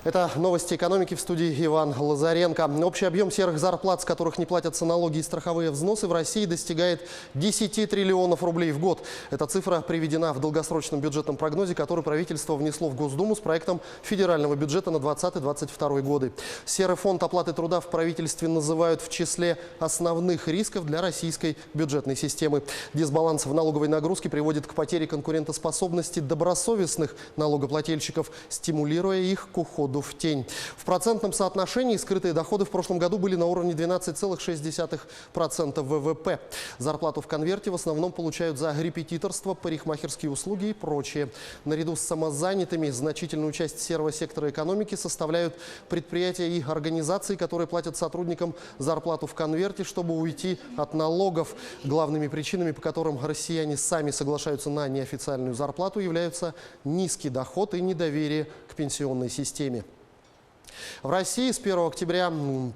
Это новости экономики, в студии Иван Лазаренко. Общий объем серых зарплат, с которых не платятся налоги и страховые взносы, в России достигает 10 триллионов рублей в год. Эта цифра приведена в долгосрочном бюджетном прогнозе, который правительство внесло в Госдуму с проектом федерального бюджета на 2020-2022 годы. Серый фонд оплаты труда в правительстве называют в числе основных рисков для российской бюджетной системы. Дисбаланс в налоговой нагрузке приводит к потере конкурентоспособности добросовестных налогоплательщиков, стимулируя их к уходу в тень. В процентном соотношении скрытые доходы в прошлом году были на уровне 12,6% ВВП. Зарплату в конверте в основном получают за репетиторство, парикмахерские услуги и прочее. Наряду с самозанятыми значительную часть серого сектора экономики составляют предприятия и организации, которые платят сотрудникам зарплату в конверте, чтобы уйти от налогов. Главными причинами, по которым россияне сами соглашаются на неофициальную зарплату, являются низкий доход и недоверие к пенсионной системе. В России с 1 октября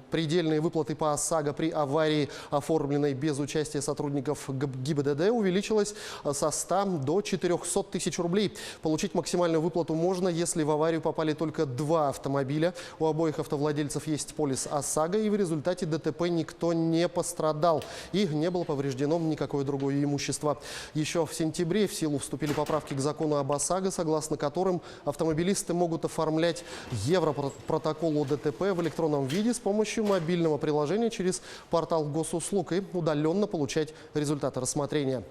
предельные выплаты по ОСАГО при аварии, оформленной без участия сотрудников ГИБДД, увеличилась со 100 до 400 тысяч рублей. Получить максимальную выплату можно, если в аварию попали только 2 автомобиля. У обоих автовладельцев есть полис ОСАГО, и в результате ДТП никто не пострадал и не было повреждено никакое другое имущество. Еще в сентябре в силу вступили поправки к закону об ОСАГО, согласно которым автомобилисты могут оформлять европротокол о ДТП в электронном виде с помощью мобильного приложения через портал госуслуг и удаленно получать результаты рассмотрения.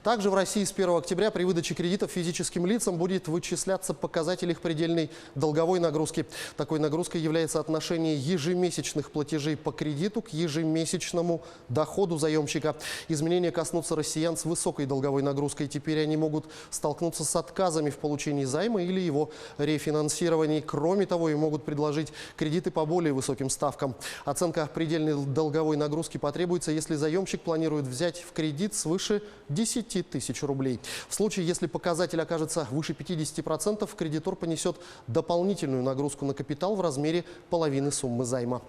Также в России с 1 октября при выдаче кредитов физическим лицам будет вычисляться показатель их предельной долговой нагрузки. Такой нагрузкой является отношение ежемесячных платежей по кредиту к ежемесячному доходу заемщика. Изменения коснутся россиян с высокой долговой нагрузкой. Теперь они могут столкнуться с отказами в получении займа или его рефинансировании. Кроме того, им могут предложить кредиты по более высоким ставкам. Оценка предельной долговой нагрузки потребуется, если заемщик планирует взять в кредит свыше 10 тысяч рублей. В случае, если показатель окажется выше 50%, кредитор понесет дополнительную нагрузку на капитал в размере половины суммы займа.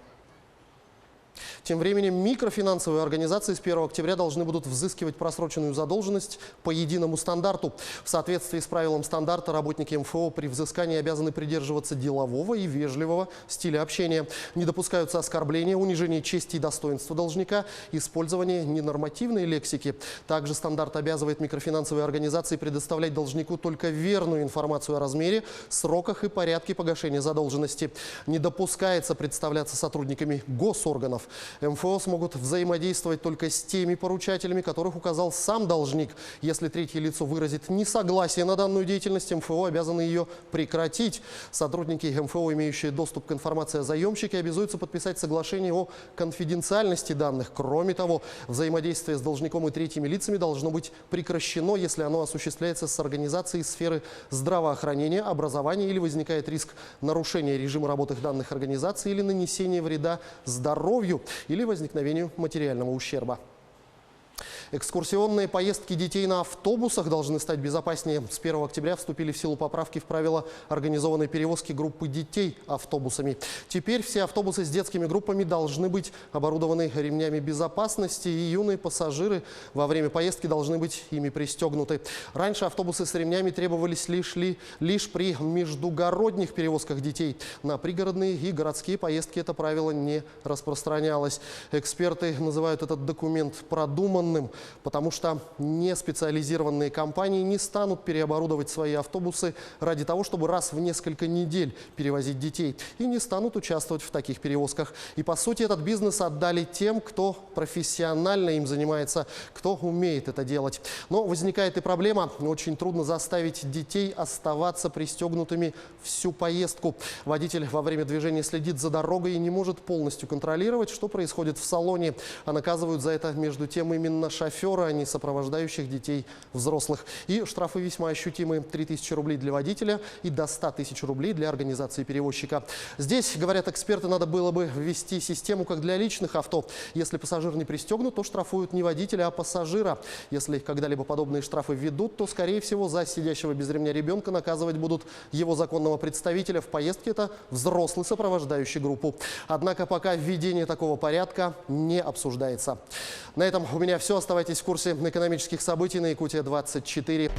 Тем временем микрофинансовые организации с 1 октября должны будут взыскивать просроченную задолженность по единому стандарту. В соответствии с правилом стандарта работники МФО при взыскании обязаны придерживаться делового и вежливого стиля общения. Не допускаются оскорбления, унижение чести и достоинства должника, использование ненормативной лексики. Также стандарт обязывает микрофинансовые организации предоставлять должнику только верную информацию о размере, сроках и порядке погашения задолженности. Не допускается представляться сотрудниками госорганов. МФО смогут взаимодействовать только с теми поручателями, которых указал сам должник. Если третье лицо выразит несогласие на данную деятельность, МФО обязаны ее прекратить. Сотрудники МФО, имеющие доступ к информации о заемщике, обязуются подписать соглашение о конфиденциальности данных. Кроме того, взаимодействие с должником и третьими лицами должно быть прекращено, если оно осуществляется с организацией сферы здравоохранения, образования или возникает риск нарушения режима работы данных организаций или нанесения вреда здоровью или возникновению материального ущерба. Экскурсионные поездки детей на автобусах должны стать безопаснее. С 1 октября вступили в силу поправки в правила организованной перевозки группы детей автобусами. Теперь все автобусы с детскими группами должны быть оборудованы ремнями безопасности, и юные пассажиры во время поездки должны быть ими пристегнуты. Раньше автобусы с ремнями требовались лишь при междугородних перевозках детей. На пригородные и городские поездки это правило не распространялось. Эксперты называют этот документ продуманным, потому что неспециализированные компании не станут переоборудовать свои автобусы ради того, чтобы раз в несколько недель перевозить детей, и не станут участвовать в таких перевозках. И по сути этот бизнес отдали тем, кто профессионально им занимается, кто умеет это делать. Но возникает и проблема. Очень трудно заставить детей оставаться пристегнутыми всю поездку. Водитель во время движения следит за дорогой и не может полностью контролировать, что происходит в салоне. А наказывают за это между тем именно шофера, а не сопровождающих детей взрослых. И штрафы весьма ощутимые: 3000 рублей для водителя и до 100 тысяч рублей для организации перевозчика. Здесь, говорят эксперты, надо было бы ввести систему, как для личных авто. Если пассажир не пристегнут, то штрафуют не водителя, а пассажира. Если когда-либо подобные штрафы введут, то, скорее всего, за сидящего без ремня ребенка наказывать будут его законного представителя. В поездке это взрослый, сопровождающий группу. Однако пока введение такого порядка не обсуждается. На этом у меня все. Оставайтесь в курсе экономических событий на Якутия-24.